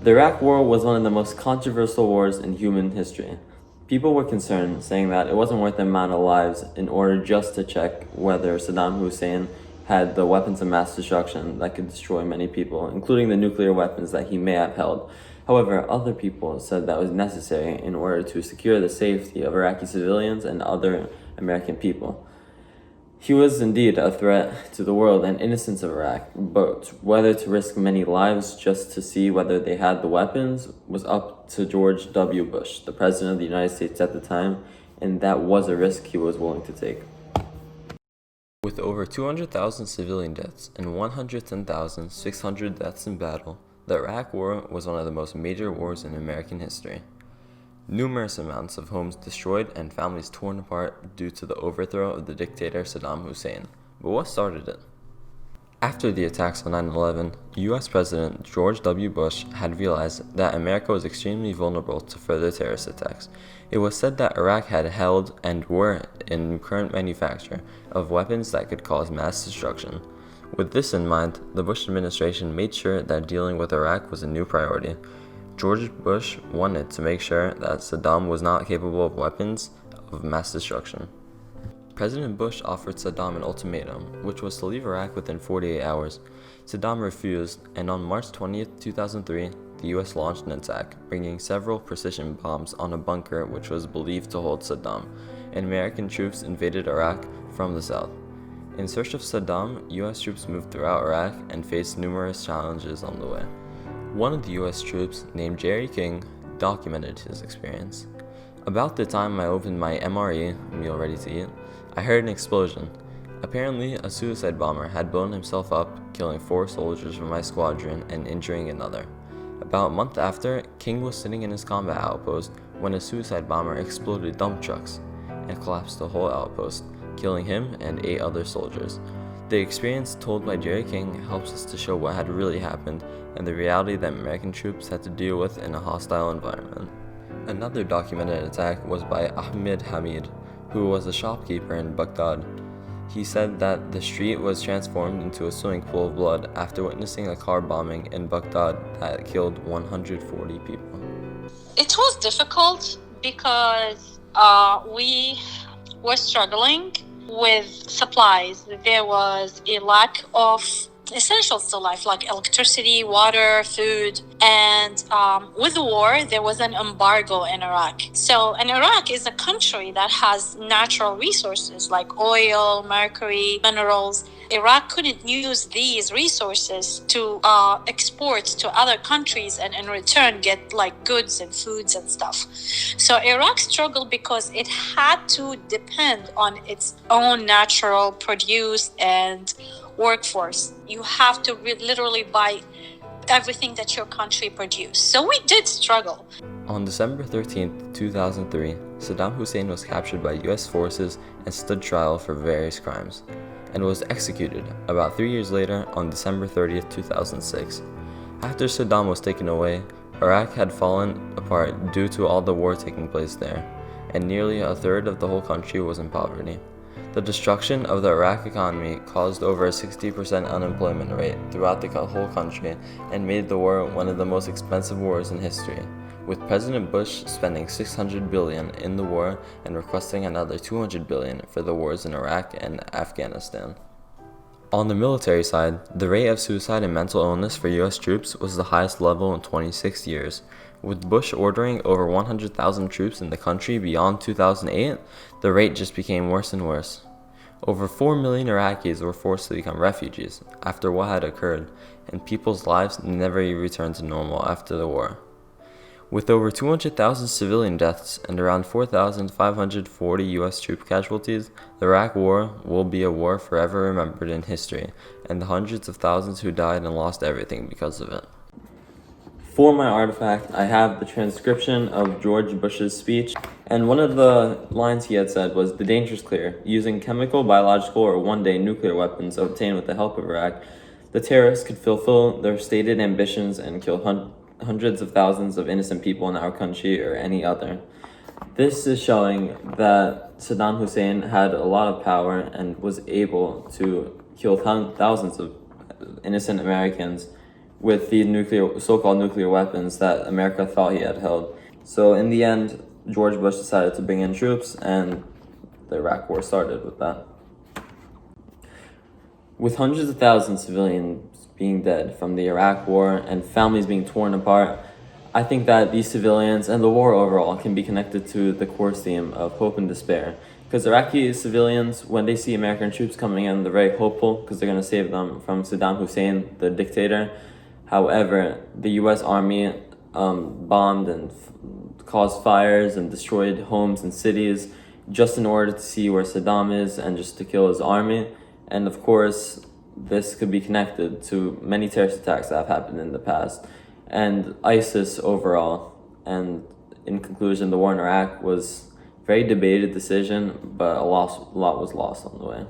The Iraq War was one of the most controversial wars in human history. People were concerned, saying that it wasn't worth the amount of lives in order just to check whether Saddam Hussein had the weapons of mass destruction that could destroy many people, including the nuclear weapons that he may have held. However, other people said that was necessary in order to secure the safety of Iraqi civilians and other American people. He was indeed a threat to the world and innocence of Iraq, but whether to risk many lives just to see whether they had the weapons was up to George W. Bush, the President of the United States at the time, and that was a risk he was willing to take. With over 200,000 civilian deaths and 110,600 deaths in battle, the Iraq War was one of the most major wars in American history. Numerous amounts of homes destroyed and families torn apart due to the overthrow of the dictator Saddam Hussein. But what started it? After the attacks on 9/11, US President George W. Bush had realized that America was extremely vulnerable to further terrorist attacks. It was said that Iraq had held and were in current manufacture of weapons that could cause mass destruction. With this in mind, the Bush administration made sure that dealing with Iraq was a new priority. George Bush wanted to make sure that Saddam was not capable of weapons of mass destruction. President Bush offered Saddam an ultimatum, which was to leave Iraq within 48 hours. Saddam refused, and on March 20, 2003, the US launched an attack, bringing several precision bombs on a bunker which was believed to hold Saddam, and American troops invaded Iraq from the south. In search of Saddam, US troops moved throughout Iraq and faced numerous challenges on the way. One of the US troops, named Jerry King, documented his experience. About the time I opened my MRE, meal ready to eat, I heard an explosion. Apparently, a suicide bomber had blown himself up, killing 4 soldiers from my squadron and injuring another. About a month after, King was sitting in his combat outpost when a suicide bomber exploded dump trucks and collapsed the whole outpost, killing him and 8 other soldiers. The experience told by Jerry King helps us to show what had really happened and the reality that American troops had to deal with in a hostile environment. Another documented attack was by Ahmed Hamid, who was a shopkeeper in Baghdad. He said that the street was transformed into a swimming pool of blood after witnessing a car bombing in Baghdad that killed 140 people. It was difficult because we were struggling with supplies. There was a lack of essentials to life like electricity, water, food, and with the war there was an embargo in Iraq. And Iraq is a country that has natural resources like oil, mercury, minerals. Iraq couldn't use these resources to export to other countries and in return get like goods and foods and stuff. So Iraq struggled because it had to depend on its own natural produce and workforce. You have to literally buy everything that your country produced. So we did struggle. On December 13, 2003, Saddam Hussein was captured by US forces and stood trial for various crimes, and was executed about 3 years later on December 30, 2006. After Saddam was taken away, Iraq had fallen apart due to all the war taking place there, and nearly a third of the whole country was in poverty. The destruction of the Iraq economy caused over a 60% unemployment rate throughout the whole country and made the war one of the most expensive wars in history, with President Bush spending $600 billion in the war and requesting another $200 billion for the wars in Iraq and Afghanistan. On the military side, the rate of suicide and mental illness for US troops was the highest level in 26 years. With Bush ordering over 100,000 troops in the country beyond 2008, the rate just became worse and worse. Over 4 million Iraqis were forced to become refugees after what had occurred, and people's lives never returned to normal after the war. With over 200,000 civilian deaths and around 4,540 US troop casualties, the Iraq War will be a war forever remembered in history, and the hundreds of thousands who died and lost everything because of it. For my artifact, I have the transcription of George Bush's speech, and one of the lines he had said was, "The danger is clear. Using chemical, biological, or one-day nuclear weapons obtained with the help of Iraq, the terrorists could fulfill their stated ambitions and kill hundreds of thousands of innocent people in our country or any other." This is showing that Saddam Hussein had a lot of power and was able to kill thousands of innocent Americans with the so-called nuclear weapons that America thought he had held. So in the end, George Bush decided to bring in troops, and the Iraq War started with that. With hundreds of thousands of civilians being dead from the Iraq War and families being torn apart, I think that these civilians and the war overall can be connected to the core theme of hope and despair. Because Iraqi civilians, when they see American troops coming in, they're very hopeful because they're going to save them from Saddam Hussein, the dictator. However, the U.S. Army bombed and caused fires and destroyed homes and cities just in order to see where Saddam is and just to kill his army. And of course, this could be connected to many terrorist attacks that have happened in the past and ISIS overall. And in conclusion, the war in Iraq was a very debated decision, but a lot was lost on the way.